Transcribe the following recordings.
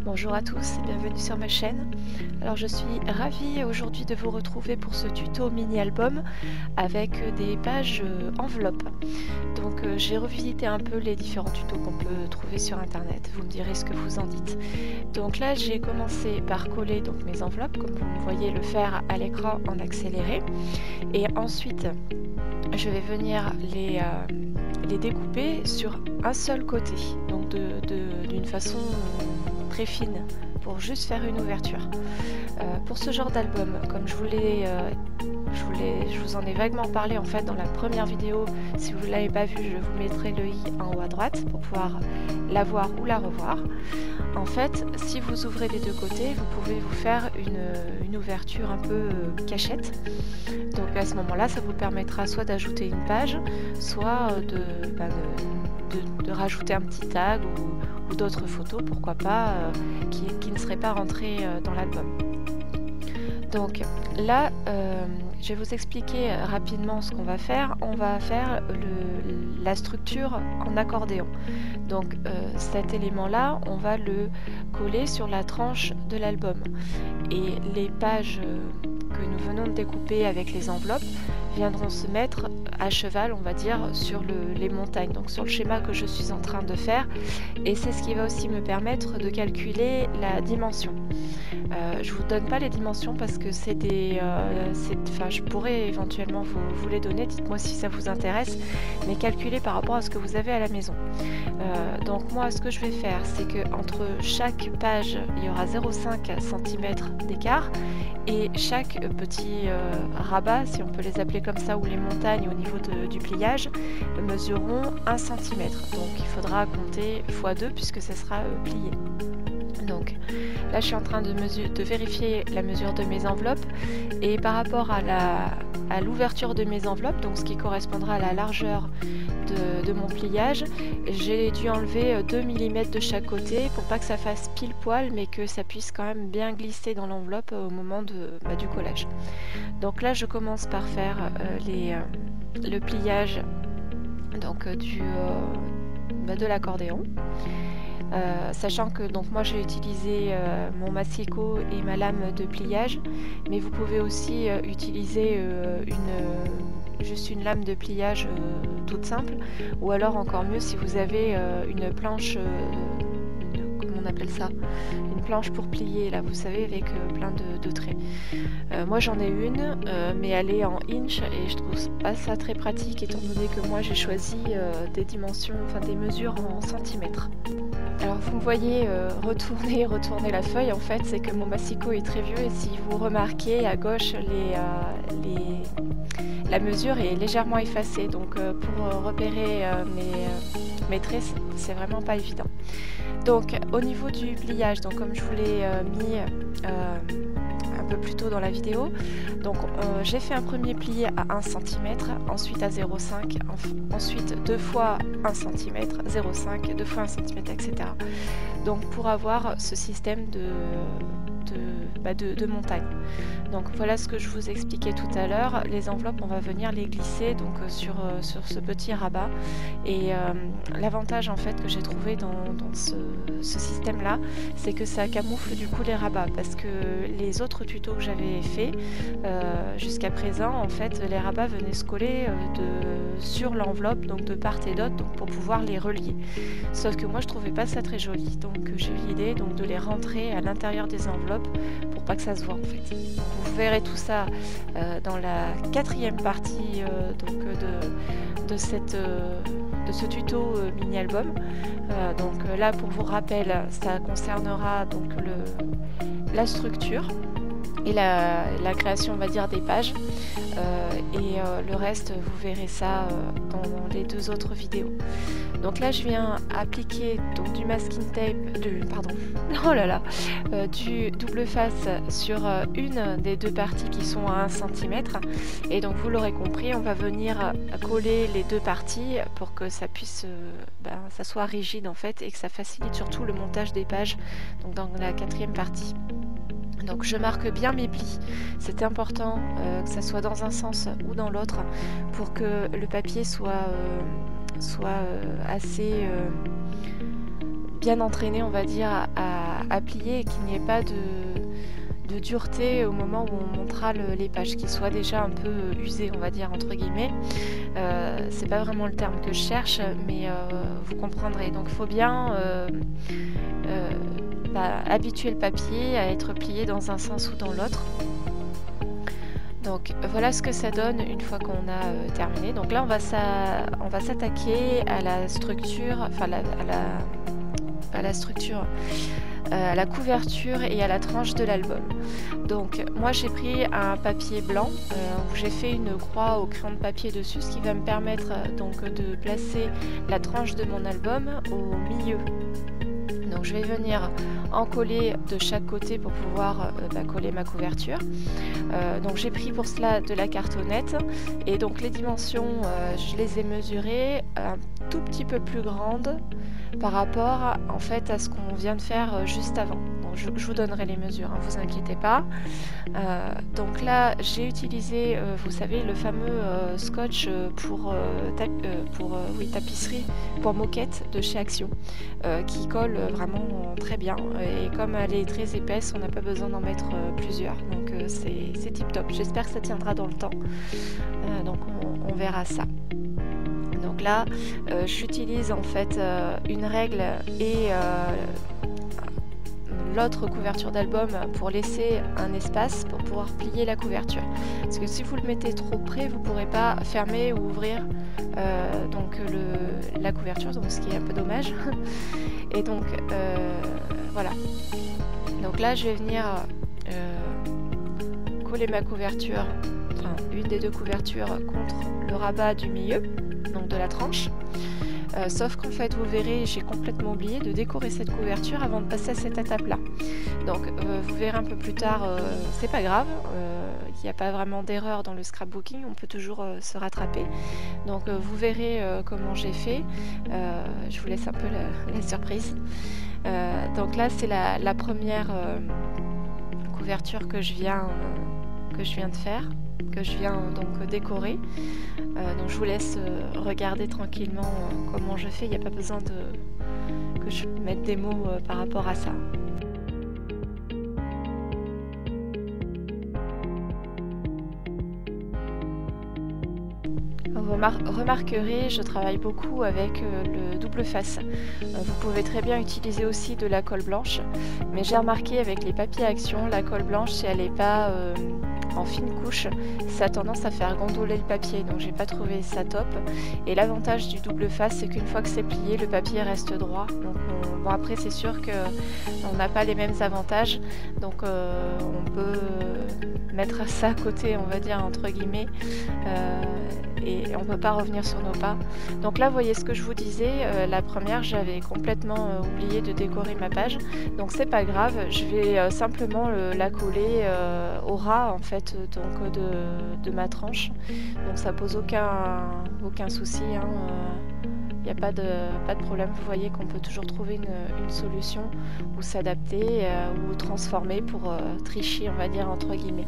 Bonjour à tous et bienvenue sur ma chaîne. Alors je suis ravie aujourd'hui de vous retrouver pour ce tuto mini-album avec des pages enveloppes. Donc j'ai revisité un peu les différents tutos qu'on peut trouver sur internet, vous me direz ce que vous en dites. Donc là j'ai commencé par coller donc mes enveloppes comme vous me voyez le faire à l'écran en accéléré, et ensuite je vais venir les découper sur un seul côté, donc d'une façon très fine pour juste faire une ouverture. Pour ce genre d'album, comme je vous en ai vaguement parlé en fait dans la première vidéo, si vous ne l'avez pas vue, je vous mettrai le i en haut à droite pour pouvoir la voir ou la revoir. En fait, si vous ouvrez des deux côtés, vous pouvez vous faire une ouverture un peu cachette. Donc à ce moment-là, ça vous permettra soit d'ajouter une page, soit de rajouter un petit tag ou d'autres photos, pourquoi pas, qui ne seraient pas rentrées dans l'album. Donc là, je vais vous expliquer rapidement ce qu'on va faire. On va faire la structure en accordéon. Donc cet élément-là, on va le coller sur la tranche de l'album. Et les pages que nous venons de découper avec les enveloppes viendront se mettre à cheval, on va dire, sur les montagnes, donc sur le schéma que je suis en train de faire, et c'est ce qui va aussi me permettre de calculer la dimension. Je vous donne pas les dimensions parce que je pourrais éventuellement vous les donner, dites-moi si ça vous intéresse, mais calculez par rapport à ce que vous avez à la maison. Donc moi ce que je vais faire, c'est que entre chaque page il y aura 0,5 cm d'écart, et chaque petit rabat, si on peut les appeler comme ça, ou les montagnes au niveau du pliage, mesureront 1 cm. Donc il faudra compter x2 puisque ça sera plié. Donc là je suis en train de vérifier la mesure de mes enveloppes, et par rapport à l'ouverture de mes enveloppes, donc ce qui correspondra à la largeur de mon pliage, j'ai dû enlever 2 mm de chaque côté pour pas que ça fasse pile poil, mais que ça puisse quand même bien glisser dans l'enveloppe au moment du collage. Donc là je commence par faire le pliage donc, de l'accordéon. Sachant que donc moi j'ai utilisé mon massicot et ma lame de pliage, mais vous pouvez aussi utiliser juste une lame de pliage toute simple, ou alors encore mieux si vous avez une planche, comment on appelle ça, une planche pour plier là, vous savez, avec plein de traits. Moi j'en ai une, mais elle est en inch et je trouve pas ça très pratique, étant donné que moi j'ai choisi des dimensions, enfin des mesures en centimètres. Alors vous me voyez retourner la feuille, en fait c'est que mon massicot est très vieux, et si vous remarquez à gauche la mesure est légèrement effacée, donc pour repérer mes traits c'est vraiment pas évident. Donc au niveau du pliage, donc comme je vous l'ai mis un peu plus tôt dans la vidéo, donc j'ai fait un premier pli à 1 cm, ensuite à 0,5, ensuite 2 fois 1 cm, 0,5, 2 fois 1 cm, etc. Donc pour avoir ce système de montagne. Donc voilà ce que je vous expliquais tout à l'heure. Les enveloppes, on va venir les glisser donc sur ce petit rabat, et l'avantage en fait que j'ai trouvé dans ce système là, c'est que ça camoufle du coup les rabats, parce que les autres tutos que j'avais fait jusqu'à présent, en fait les rabats venaient se coller sur l'enveloppe, donc de part et d'autre, donc pour pouvoir les relier. Sauf que moi je trouvais pas ça très joli, donc j'ai eu l'idée donc de les rentrer à l'intérieur des enveloppes pour pas que ça se voit en fait. Donc, vous verrez tout ça dans la 4e partie de ce tuto mini-album. Donc là, pour vous rappel, ça concernera donc la structure et la création, on va dire, des pages, et le reste vous verrez ça dans les 2 autres vidéos. Donc là je viens appliquer donc du masking tape, du double face sur une des 2 parties qui sont à 1 cm, et donc vous l'aurez compris, on va venir coller les 2 parties pour que ça puisse ça soit rigide en fait, et que ça facilite surtout le montage des pages donc dans la 4e partie. Donc je marque bien mes plis, c'est important que ça soit dans un sens ou dans l'autre pour que le papier soit assez bien entraîné, on va dire, à plier et qu'il n'y ait pas de dureté au moment où on montera les pages, qui soient déjà un peu usées, on va dire, entre guillemets. C'est pas vraiment le terme que je cherche, mais vous comprendrez. Donc il faut bien habituer le papier à être plié dans un sens ou dans l'autre. Donc voilà ce que ça donne une fois qu'on a terminé. Donc là on va s'attaquer à la structure, enfin à la couverture et à la tranche de l'album. Donc moi j'ai pris un papier blanc où j'ai fait une croix au crayon de papier dessus, ce qui va me permettre donc de placer la tranche de mon album au milieu. Donc je vais venir en coller de chaque côté pour pouvoir coller ma couverture. Donc j'ai pris pour cela de la cartonnette et donc les dimensions je les ai mesurées un tout petit peu plus grandes par rapport en fait à ce qu'on vient de faire juste avant. Donc je vous donnerai les mesures, hein, vous inquiétez pas. Donc là j'ai utilisé vous savez le fameux scotch pour tapisserie, pour moquette de chez Action, qui colle vraiment très bien, et comme elle est très épaisse on n'a pas besoin d'en mettre plusieurs, donc c'est tip top. J'espère que ça tiendra dans le temps, donc on verra ça. Donc là j'utilise en fait une règle et l'autre couverture d'album pour laisser un espace pour pouvoir plier la couverture, parce que si vous le mettez trop près vous ne pourrez pas fermer ou ouvrir donc la couverture, donc ce qui est un peu dommage. Et donc voilà, donc là je vais venir coller ma couverture, enfin une des deux couvertures, contre le rabat du milieu, donc de la tranche. Sauf qu'en fait vous verrez, j'ai complètement oublié de décorer cette couverture avant de passer à cette étape là. Donc vous verrez un peu plus tard, c'est pas grave, il n'y a pas vraiment d'erreur dans le scrapbooking, on peut toujours se rattraper. Donc vous verrez comment j'ai fait, je vous laisse un peu la surprise. Donc là c'est la première couverture que je viens de faire, que je viens donc décorer. Donc je vous laisse regarder tranquillement comment je fais, il n'y a pas besoin que je mette des mots par rapport à ça. Vous remarquerez, je travaille beaucoup avec le double face. Vous pouvez très bien utiliser aussi de la colle blanche, mais j'ai remarqué avec les papiers Action, la colle blanche, si elle n'est pas en fine couche, ça a tendance à faire gondoler le papier, donc j'ai pas trouvé ça top. Et l'avantage du double face, c'est qu'une fois que c'est plié, le papier reste droit. Donc bon, après c'est sûr que on n'a pas les mêmes avantages, donc on peut mettre ça à côté, on va dire entre guillemets, et on ne peut pas revenir sur nos pas. Donc là vous voyez ce que je vous disais, la première j'avais complètement oublié de décorer ma page, donc c'est pas grave, je vais simplement la coller au ras en fait donc de ma tranche, donc ça pose aucun souci, hein, il n'y a pas de problème. Vous voyez qu'on peut toujours trouver une solution ou s'adapter ou transformer pour tricher, on va dire entre guillemets.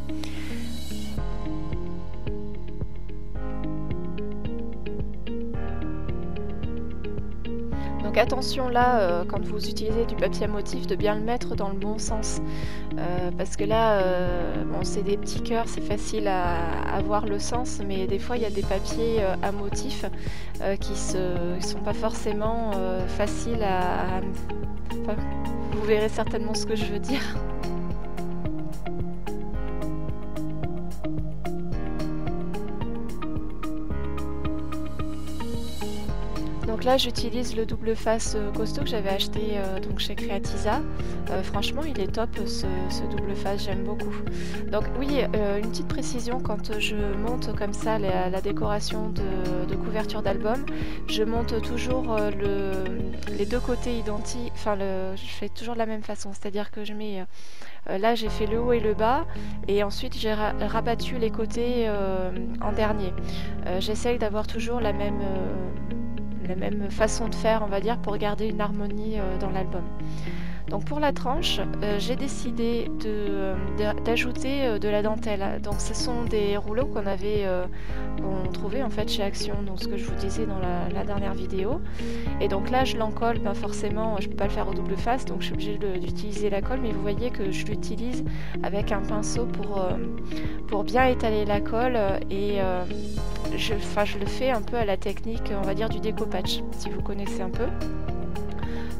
Donc attention là, quand vous utilisez du papier à motif, de bien le mettre dans le bon sens. Parce que là, bon, c'est des petits cœurs, c'est facile à voir le sens, mais des fois il y a des papiers à motif qui sont pas forcément faciles à... Enfin, vous verrez certainement ce que je veux dire. Donc là j'utilise le double face costaud que j'avais acheté donc chez Creatiza. Franchement il est top ce double face, j'aime beaucoup. Donc oui, une petite précision, quand je monte comme ça la décoration de couverture d'album, je monte toujours les deux côtés identiques, enfin je fais toujours de la même façon, c'est-à-dire que je mets... là j'ai fait le haut et le bas et ensuite j'ai rabattu les côtés en dernier. J'essaye d'avoir toujours la même façon de faire, on va dire, pour garder une harmonie dans l'album. Donc pour la tranche, j'ai décidé d'ajouter de la dentelle. Donc ce sont des rouleaux qu'on trouvait en fait chez Action, donc ce que je vous disais dans la dernière vidéo. Et donc là je l'encolle, ben forcément je peux pas le faire au double face, donc je suis obligée d'utiliser la colle, mais vous voyez que je l'utilise avec un pinceau pour bien étaler la colle et je le fais un peu à la technique, on va dire, du découpage, si vous connaissez un peu.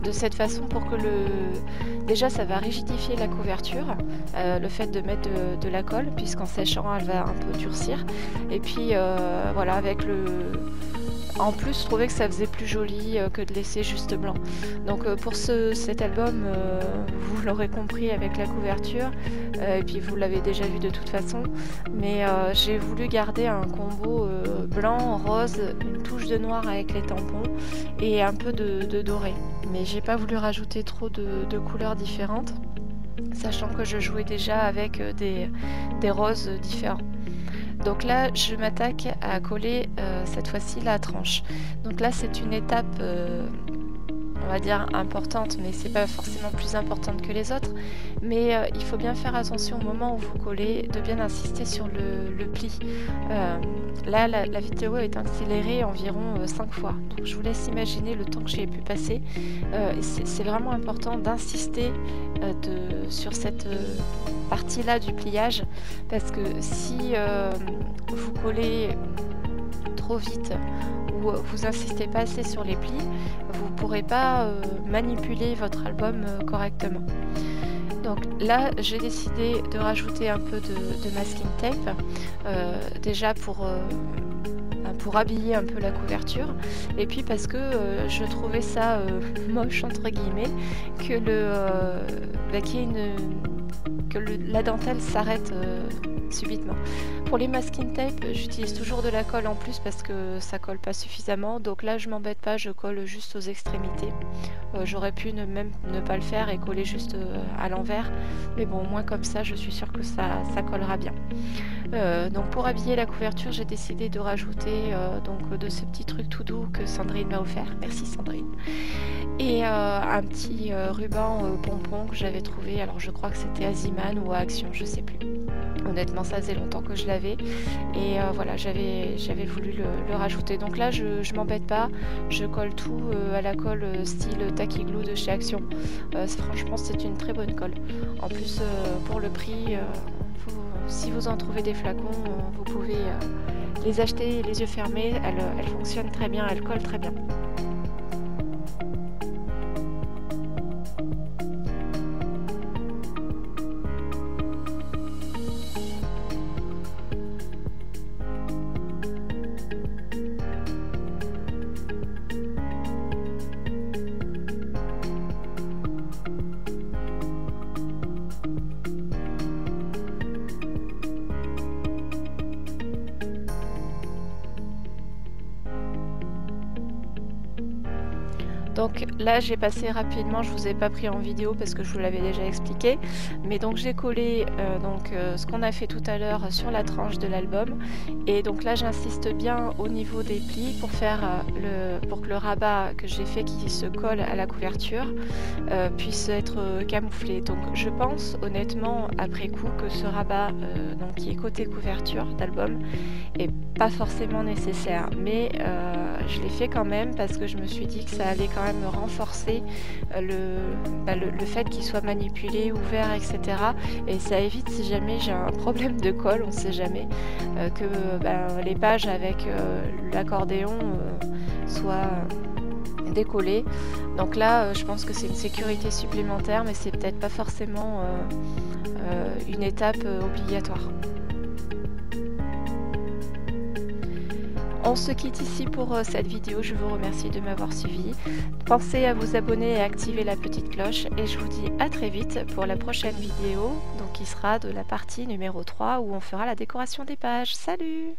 De cette façon pour que déjà ça va rigidifier la couverture, le fait de mettre de la colle, puisqu'en séchant elle va un peu durcir. Et puis voilà, avec en plus, je trouvais que ça faisait plus joli que de laisser juste blanc. Donc pour cet album, vous l'aurez compris avec la couverture, et puis vous l'avez déjà vu de toute façon, mais j'ai voulu garder un combo blanc, rose, une touche de noir avec les tampons et un peu de doré. Mais j'ai pas voulu rajouter trop de couleurs différentes, sachant que je jouais déjà avec des roses différents. Donc là, je m'attaque à coller cette fois-ci la tranche. Donc là, c'est une étape, on va dire, importante, mais c'est pas forcément plus importante que les autres. Mais il faut bien faire attention au moment où vous collez, de bien insister sur le pli. Là, la vidéo est accélérée environ 5 fois. Donc je vous laisse imaginer le temps que j'ai pu passer. C'est vraiment important d'insister sur cette partie-là du pliage, parce que si vous collez trop vite ou vous insistez pas assez sur les plis, vous pourrez pas manipuler votre album correctement. Donc là, j'ai décidé de rajouter un peu de masking tape, déjà pour habiller un peu la couverture, et puis parce que je trouvais ça moche entre guillemets que la dentelle s'arrête subitement. Pour les masking tape, j'utilise toujours de la colle en plus parce que ça colle pas suffisamment, donc là je m'embête pas, je colle juste aux extrémités. J'aurais pu même ne pas le faire et coller juste à l'envers, mais bon, au moins comme ça je suis sûre que ça collera bien. Donc pour habiller la couverture, j'ai décidé de rajouter de ce petit truc tout doux que Sandrine m'a offert, merci Sandrine, et un petit ruban pompon que j'avais trouvé, alors je crois que c'était à Ziman ou à Action, je sais plus. Honnêtement, ça faisait longtemps que je l'avais, et voilà, j'avais voulu le rajouter. Donc là, je m'embête pas, je colle tout à la colle style Tacky Glue de chez Action. Franchement, c'est une très bonne colle. En plus, pour le prix, si vous en trouvez des flacons, vous pouvez les acheter les yeux fermés. Elle fonctionne très bien, elle colle très bien. Donc là j'ai passé rapidement, je vous ai pas pris en vidéo parce que je vous l'avais déjà expliqué, mais donc j'ai collé ce qu'on a fait tout à l'heure sur la tranche de l'album, et donc là j'insiste bien au niveau des plis pour pour que le rabat que j'ai fait qui se colle à la couverture puisse être camouflé. Donc je pense honnêtement après coup que ce rabat qui est côté couverture d'album est pas forcément nécessaire, mais je l'ai fait quand même parce que je me suis dit que ça allait quand même renforcer le fait qu'il soit manipulé, ouvert, etc. Et ça évite, si jamais j'ai un problème de colle, on sait jamais, que les pages avec l'accordéon soient décollées. Donc là, je pense que c'est une sécurité supplémentaire, mais c'est peut-être pas forcément une étape obligatoire. On se quitte ici pour cette vidéo, je vous remercie de m'avoir suivi. Pensez à vous abonner et à activer la petite cloche, et je vous dis à très vite pour la prochaine vidéo, donc qui sera de la partie numéro 3 où on fera la décoration des pages. Salut!